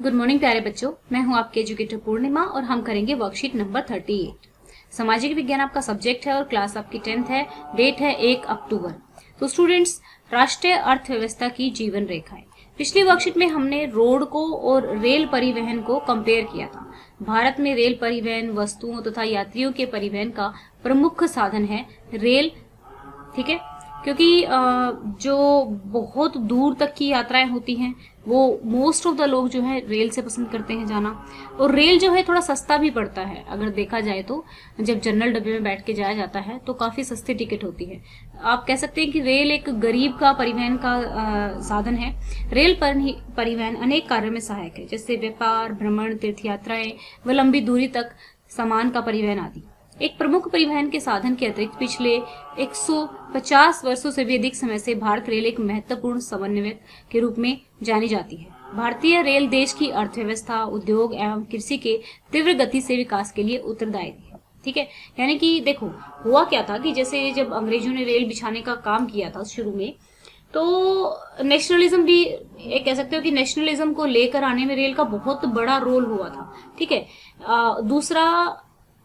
Good morning प्यारे बच्चों, मैं हूं आपके एजुकेटर पूर्णिमा और हम करेंगे वर्कशीट नंबर 38। सामाजिक विज्ञान आपका सब्जेक्ट है और क्लास आपकी 10th है। डेट है 1 अक्टूबर। तो स्टूडेंट्स, राष्ट्रीय अर्थव्यवस्था की जीवन रेखाएं। पिछली वर्कशीट में हमने रोड को और रेल परिवहन को कंपेयर किया था। भारत में रेल परिवहन वस्तुओं तथा यात्रियों के परिवहन का प्रमुख साधन है रेल। ठीक है, क्योंकि जो बहुत दूर तक की यात्राएं होती हैं वो मोस्ट ऑफ द लोग जो है रेल से पसंद करते हैं जाना। और रेल जो है थोड़ा सस्ता भी पड़ता है अगर देखा जाए तो। जब जनरल डब्बे में बैठ के जाया जाता है तो काफी सस्ती टिकट होती है। आप कह सकते हैं कि रेल एक गरीब का परिवहन का साधन है। रेल परिवहन अनेक कार्यों में सहायक है, जैसे व्यापार, भ्रमण, तीर्थ यात्राएं व लंबी दूरी तक सामान का परिवहन आदि। एक प्रमुख परिवहन के साधन के अतिरिक्त पिछले 150 वर्षों से भी अधिक समय से भारत रेल एक महत्वपूर्ण समन्वयक के रूप में जानी जाती है। भारतीय रेल देश की अर्थव्यवस्था, उद्योग एवं कृषि के तीव्र गति से विकास के लिए उत्तरदायी है। ठीक है, यानी कि देखो हुआ क्या था कि जैसे जब अंग्रेजों ने रेल बिछाने का काम किया था शुरू में, तो नेशनलिज्म भी एक कह सकते हो कि नेशनलिज्म को लेकर आने में रेल का बहुत बड़ा रोल हुआ था। ठीक है, दूसरा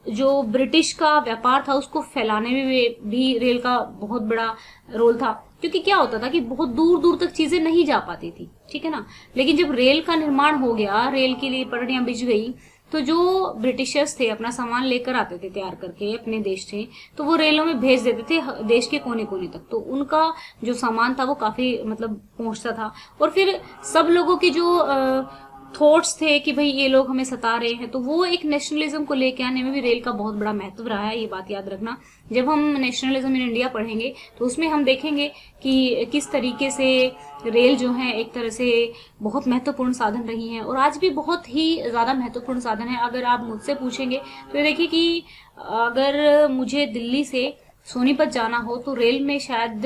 जो ब्रिटिश का व्यापार था उसको फैलाने में भी रेल का बहुत बड़ा रोल था, क्योंकि क्या होता था कि बहुत दूर दूर तक चीजें नहीं जा पाती थी। ठीक है ना, लेकिन जब रेल का निर्माण हो गया, रेल के लिए पटरियां बिछ गई, तो जो ब्रिटिशर्स थे अपना सामान लेकर आते थे तैयार करके अपने देश से, तो वो रेलों में भेज देते थे देश के कोने कोने तक। तो उनका जो सामान था वो काफी मतलब पहुंचता था। और फिर सब लोगों की जो थॉट्स थे कि भाई ये लोग हमें सता रहे हैं, तो वो एक नेशनलिज्म को लेके आने में भी रेल का बहुत बड़ा महत्व रहा है। ये बात याद रखना। जब हम नेशनलिज्म इन इंडिया पढ़ेंगे तो उसमें हम देखेंगे कि किस तरीके से रेल जो है एक तरह से बहुत महत्वपूर्ण साधन रही है और आज भी बहुत ही ज्यादा महत्वपूर्ण साधन है। अगर आप मुझसे पूछेंगे तो देखिए कि अगर मुझे दिल्ली से सोनीपत जाना हो तो रेल में शायद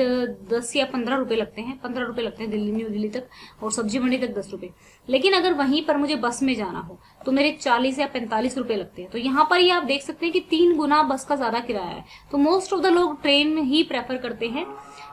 10 या 15 रुपए लगते हैं। 15 रुपए लगते हैं दिल्ली, न्यू दिल्ली तक, और सब्जी मंडी तक 10 रुपए। लेकिन अगर वहीं पर मुझे बस में जाना हो तो मेरे 40 या 45 रुपए लगते हैं। तो यहाँ पर ही आप देख सकते हैं कि 3 गुना बस का ज्यादा किराया है। तो मोस्ट ऑफ द लोग ट्रेन ही प्रेफर करते हैं।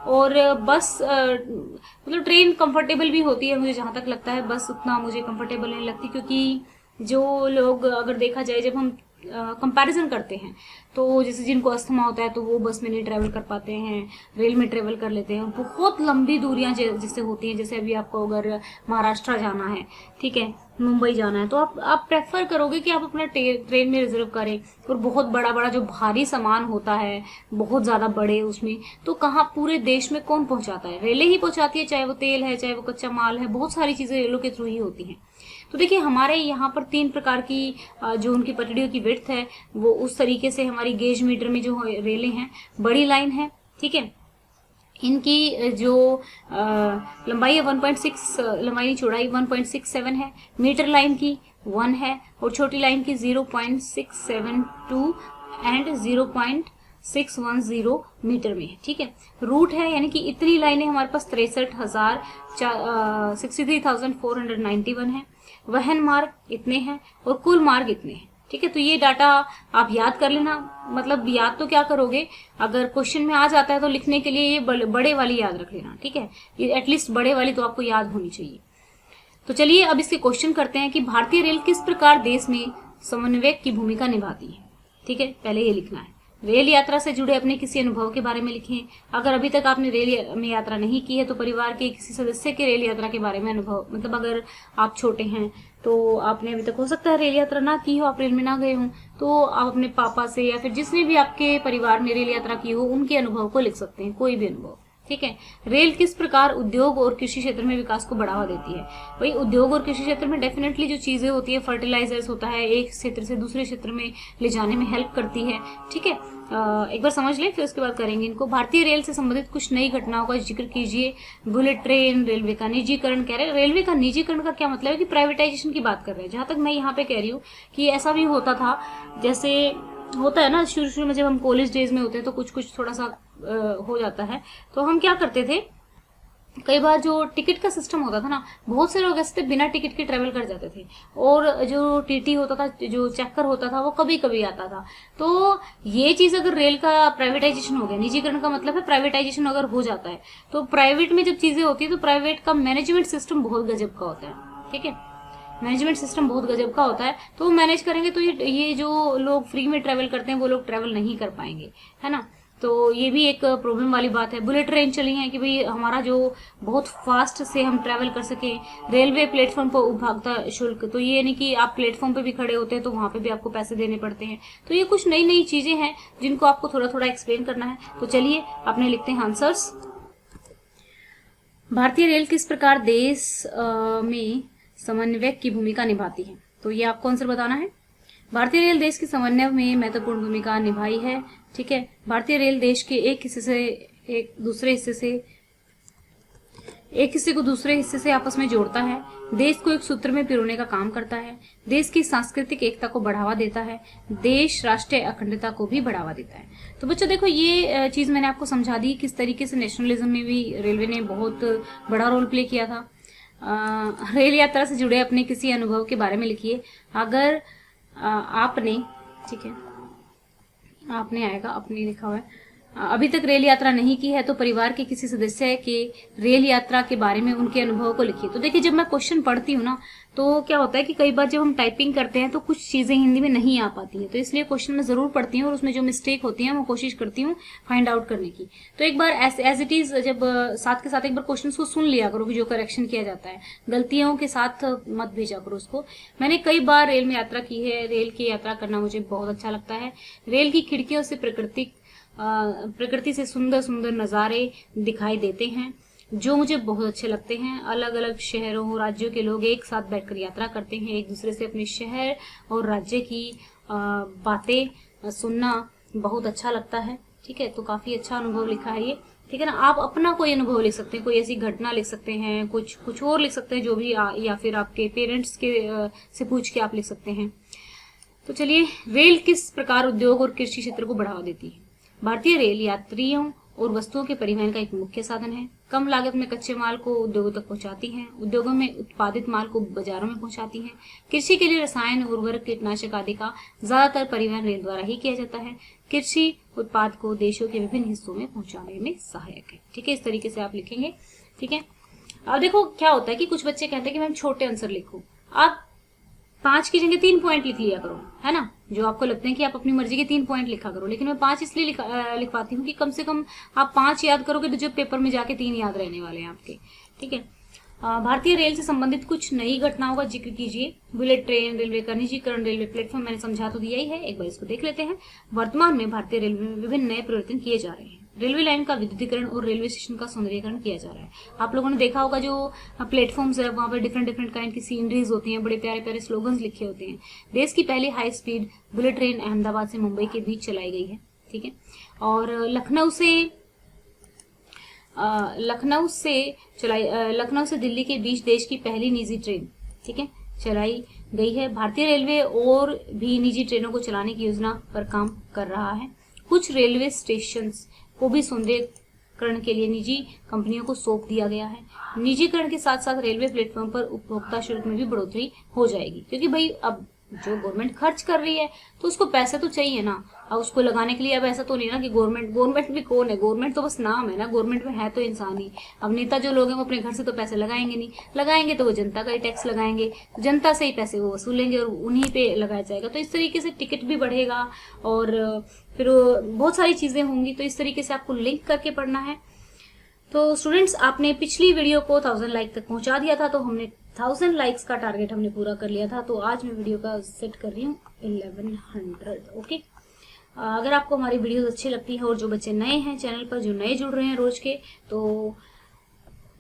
और बस मतलब ट्रेन कंफर्टेबल भी होती है, मुझे जहां तक लगता है। बस उतना मुझे कंफर्टेबल नहीं लगती, क्योंकि जो लोग अगर देखा जाए जब हम कंपैरिजन करते हैं तो जैसे जिनको अस्थमा होता है तो वो बस में नहीं ट्रेवल कर पाते हैं, रेल में ट्रेवल कर लेते हैं। बहुत लंबी दूरियां जैसे होती हैं, जैसे अभी आपको अगर महाराष्ट्र जाना है, ठीक है, मुंबई जाना है, तो आप प्रेफर करोगे कि आप अपना ट्रेन में रिजर्व करें। और बहुत बड़ा बड़ा जो भारी सामान होता है, बहुत ज्यादा बड़े, उसमें तो कहाँ पूरे देश में कौन पहुंचाता है? रेलें ही पहुंचाती है, चाहे वो तेल है, चाहे वो कच्चा माल है, बहुत सारी चीजें रेलों के थ्रू ही होती हैं। तो देखिए हमारे यहाँ पर 3 प्रकार की जो उनकी पटरियों की विड्थ है वो उस तरीके से हमारी गेज मीटर में जो रेलें हैं, बड़ी लाइन है। ठीक है, इनकी जो लंबाई है 1.6, लंबाई चौड़ाई 1.67 है। मीटर लाइन की 1 है और छोटी लाइन की 0.672 एंड 0.610 मीटर में है। ठीक है, रूट है यानी कि इतनी लाइनें हमारे पास 63,491 है। वहन मार्ग इतने हैं और कुल मार्ग इतने हैं। ठीक है, तो ये डाटा आप याद कर लेना। मतलब याद तो क्या करोगे, अगर क्वेश्चन में आ जाता है तो लिखने के लिए ये बड़े वाली याद रख लेना। ठीक है, ये एटलीस्ट बड़े वाली तो आपको याद होनी चाहिए। तो चलिए अब इसके क्वेश्चन करते हैं कि भारतीय रेल किस प्रकार देश में समन्वयक की भूमिका निभाती है। ठीक है, पहले ये लिखना है। रेल यात्रा से जुड़े अपने किसी अनुभव के बारे में लिखें। अगर अभी तक आपने रेल में यात्रा नहीं की है तो परिवार के किसी सदस्य के रेल यात्रा के बारे में अनुभव, मतलब अगर आप छोटे हैं तो आपने अभी तक हो सकता है रेल यात्रा ना की हो, आप रेल में ना गए हों, तो आप अपने पापा से या फिर जिसने भी आपके परिवार में रेल यात्रा की हो उनके अनुभव को लिख सकते हैं, कोई भी अनुभव। ठीक है, रेल किस प्रकार उद्योग और कृषि क्षेत्र में विकास को बढ़ावा देती है। भाई उद्योग और कृषि क्षेत्र में डेफिनेटली जो चीजें होती है, फर्टिलाइजर्स होता है, एक क्षेत्र से दूसरे क्षेत्र में ले जाने में हेल्प करती है। ठीक है, एक बार समझ लें फिर उसके बाद करेंगे इनको। भारतीय रेल से संबंधित कुछ नई घटनाओं का जिक्र कीजिए। बुलेट ट्रेन, रेलवे का निजीकरण कह रहे हैं। रेलवे का निजीकरण का क्या मतलब है कि प्राइवेटाइजेशन की बात कर रहे हैं। जहां तक मैं यहाँ पे कह रही हूँ कि ऐसा भी होता था, जैसे होता है ना शुरू शुरू में जब हम कॉलेज डेज में होते हैं तो कुछ कुछ थोड़ा सा हो जाता है। तो हम क्या करते थे, कई बार जो टिकट का सिस्टम होता था ना, बहुत से लोग ऐसे बिना टिकट के ट्रेवल कर जाते थे। और जो टीटी होता था, जो चेकर होता था, वो कभी कभी आता था। तो ये चीज अगर रेल का प्राइवेटाइजेशन हो गया, निजीकरण का मतलब है प्राइवेटाइजेशन अगर हो जाता है, तो प्राइवेट में जब चीजें होती है तो प्राइवेट का मैनेजमेंट सिस्टम बहुत गजब का होता है। ठीक है, मैनेजमेंट सिस्टम बहुत गजब का होता है, तो वो मैनेज करेंगे तो ये जो लोग फ्री में ट्रेवल करते हैं वो लोग ट्रेवल नहीं कर पाएंगे, है ना। तो ये भी एक प्रॉब्लम वाली बात है। बुलेट ट्रेन चली है कि भाई हमारा जो बहुत फास्ट से हम ट्रैवल कर सकें। रेलवे प्लेटफॉर्म पर उपभोक्ता शुल्क, तो ये नहीं कि आप प्लेटफॉर्म पे भी खड़े होते हैं तो वहां पे भी आपको पैसे देने पड़ते हैं। तो ये कुछ नई नई चीजें हैं जिनको आपको थोड़ा थोड़ा एक्सप्लेन करना है। तो चलिए अपने लिखते हैं आंसर्स। भारतीय रेल किस प्रकार देश में समन्वयक की भूमिका निभाती है, तो ये आपको आंसर बताना है। भारतीय रेल देश की समन्वय में महत्वपूर्ण भूमिका निभाई है, ठीक है। भारतीय रेल देश के एक हिस्से को दूसरे हिस्से से आपस में जोड़ता है, देश को एक सूत्र में पिरोने का काम करता है, देश की सांस्कृतिक एकता को बढ़ावा देता है, देश राष्ट्रीय अखंडता को भी बढ़ावा देता है। तो बच्चों देखो, ये चीज मैंने आपको समझा दी किस तरीके से नेशनलिज्म में भी रेलवे ने बहुत बड़ा रोल प्ले किया था। रेल यात्रा से जुड़े अपने किसी अनुभव के बारे में लिखिए। अगर आपने, ठीक है, आपने आएगा, अपने लिखा हुआ है, अभी तक रेल यात्रा नहीं की है तो परिवार के किसी सदस्य के रेल यात्रा के बारे में उनके अनुभव को लिखिए। तो देखिए, जब मैं क्वेश्चन पढ़ती हूँ ना तो क्या होता है कि कई बार जब हम टाइपिंग करते हैं तो कुछ चीजें हिंदी में नहीं आ पाती है, तो इसलिए क्वेश्चन मैं जरूर पढ़ती हूँ और उसमें जो मिस्टेक होती है मैं कोशिश करती हूँ फाइंड आउट करने की। तो एक बार एज इट इज, जब साथ के साथ एक बार क्वेश्चन को सुन लिया करो कि जो करेक्शन किया जाता है, गलतियों के साथ मत भेजा करो उसको। मैंने कई बार रेल में यात्रा की है, रेल की यात्रा करना मुझे बहुत अच्छा लगता है। रेल की खिड़कियों से प्रकृति से सुंदर सुंदर नज़ारे दिखाई देते हैं जो मुझे बहुत अच्छे लगते हैं। अलग अलग शहरों राज्यों के लोग एक साथ बैठकर यात्रा करते हैं, एक दूसरे से अपने शहर और राज्य की बातें सुनना बहुत अच्छा लगता है, ठीक है। तो काफी अच्छा अनुभव लिखा है ये, ठीक है ना। आप अपना कोई अनुभव लिख सकते हैं, कोई ऐसी घटना लिख सकते हैं, कुछ और लिख सकते हैं जो भी, या फिर आपके पेरेंट्स के से पूछ के आप लिख सकते हैं। तो चलिए, रेल किस प्रकार उद्योग और कृषि क्षेत्र को बढ़ावा देती है। भारतीय रेल यात्रियों और वस्तुओं के परिवहन का एक मुख्य साधन है। कम लागत में कच्चे माल को उद्योगों तक पहुंचाती है, उद्योगों में उत्पादित माल को बाजारों में पहुंचाती है। कृषि के लिए रसायन, उर्वरक, कीटनाशक आदि का ज्यादातर परिवहन रेल द्वारा ही किया जाता है। कृषि उत्पाद को देशों के विभिन्न हिस्सों में पहुंचाने में सहायक है, ठीक है। इस तरीके से आप लिखेंगे, ठीक है। अब देखो क्या होता है कि कुछ बच्चे कहते हैं कि मैम छोटे आंसर लिखो। आप 5 की जगह 3 पॉइंट लिख लिया करो, है ना। जो आपको लगते हैं कि आप अपनी मर्जी के 3 पॉइंट लिखा करो, लेकिन मैं 5 इसलिए लिखवाती हूँ कि कम से कम आप 5 याद करोगे तो जब पेपर में जाके 3 याद रहने वाले हैं आपके, ठीक है। भारतीय रेल से संबंधित कुछ नई घटनाओं का जिक्र कीजिए। बुलेट ट्रेन, रेलवे का निजीकरण, रेलवे प्लेटफॉर्म मैंने समझा तो दिया ही है, एक बार इसको देख लेते हैं। वर्तमान में भारतीय रेलवे में विभिन्न नए परिवर्तन किए जा रहे हैं। रेलवे लाइन का विद्युतीकरण और रेलवे स्टेशन का सौंदर्यीकरण किया जा रहा है। आप लोगों ने देखा होगा जो प्लेटफॉर्म्स है वहां पर डिफरेंट डिफरेंट काइंड की सीनरीज होती हैं, बड़े प्यारे प्यारे स्लोगन्स लिखे होते हैं। देश की पहली high speed bullet train Ahmedabad से मुंबई के बीच चलाई गई है, ठीक है। और लखनऊ से दिल्ली के बीच देश की पहली निजी ट्रेन, ठीक है, चलाई गई है। भारतीय रेलवे और भी निजी ट्रेनों को चलाने की योजना पर काम कर रहा है। कुछ रेलवे स्टेशन को भी सौंदर्यीकरण के लिए निजी कंपनियों को सौंप दिया गया है। निजीकरण के साथ साथ रेलवे प्लेटफॉर्म पर उपभोक्ता शुल्क में भी बढ़ोतरी हो जाएगी, क्योंकि भाई अब जो गवर्नमेंट खर्च कर रही है तो उसको पैसे तो चाहिए ना, अब उसको लगाने के लिए। अब ऐसा तो नहीं ना कि गवर्नमेंट भी कौन है, गवर्नमेंट तो बस नाम है ना, गवर्नमेंट में है तो इंसान ही। अब नेता जो लोग हैं वो अपने घर से तो पैसे लगाएंगे नहीं, लगाएंगे तो वो जनता का ही टैक्स लगाएंगे, तो जनता से ही पैसे वो वसूलेंगे और उन्हीं पे लगाया जाएगा। तो इस तरीके से टिकट भी बढ़ेगा और फिर बहुत सारी चीजें होंगी। तो इस तरीके से आपको लिंक करके पढ़ना है। तो स्टूडेंट्स, आपने पिछली वीडियो को 1000 लाइक तक पहुंचा दिया था, तो हमने 1000 लाइक्स का टारगेट हमने पूरा कर लिया था। तो आज मैं वीडियो का सेट कर रही हूँ 1100, ओके। अगर आपको हमारी वीडियोस अच्छी लगती है और जो बच्चे नए हैं चैनल पर, जो नए जुड़ रहे हैं रोज के, तो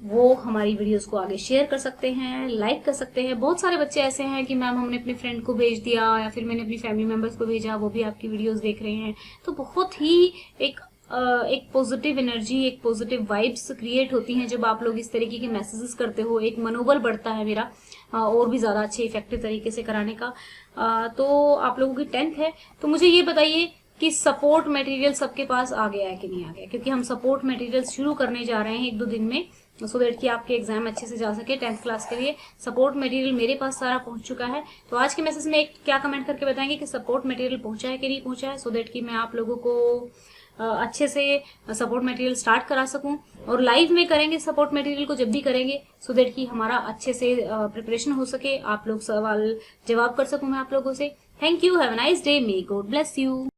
वो हमारी वीडियोस को आगे शेयर कर सकते हैं, लाइक कर सकते हैं। बहुत सारे बच्चे ऐसे हैं कि मैम हमने अपने फ्रेंड को भेज दिया या फिर मैंने अपनी फैमिली मेंबर्स को भेजा, वो भी आपकी वीडियोस देख रहे हैं। तो बहुत ही एक पॉजिटिव एनर्जी, एक पॉजिटिव वाइब्स क्रिएट होती हैं जब आप लोग इस तरीके के मैसेजेस करते हो। एक मनोबल बढ़ता है मेरा और भी ज्यादा अच्छे इफेक्टिव तरीके से कराने का। तो आप लोगों की 10th है, तो मुझे ये बताइए कि सपोर्ट मटेरियल सबके पास आ गया है कि नहीं आ गया, क्योंकि हम सपोर्ट मटेरियल शुरू करने जा रहे हैं 1-2 दिन में, सो दैट कि आपके एग्जाम अच्छे से जा सके 10th क्लास के लिए। सपोर्ट मटेरियल मेरे पास सारा पहुंच चुका है। तो आज के मैसेज में क्या कमेंट करके बताएंगे कि सपोर्ट मटेरियल पहुंचा है कि नहीं पहुंचा है, सो दैट कि मैं आप लोगों को अच्छे से सपोर्ट मटेरियल स्टार्ट करा सकूं, और लाइव में करेंगे सपोर्ट मटेरियल को जब भी करेंगे, सो दैट कि हमारा अच्छे से प्रिपरेशन हो सके, आप लोग सवाल जवाब कर सकूं मैं आप लोगों से। Thank you, have a nice day, may God bless you.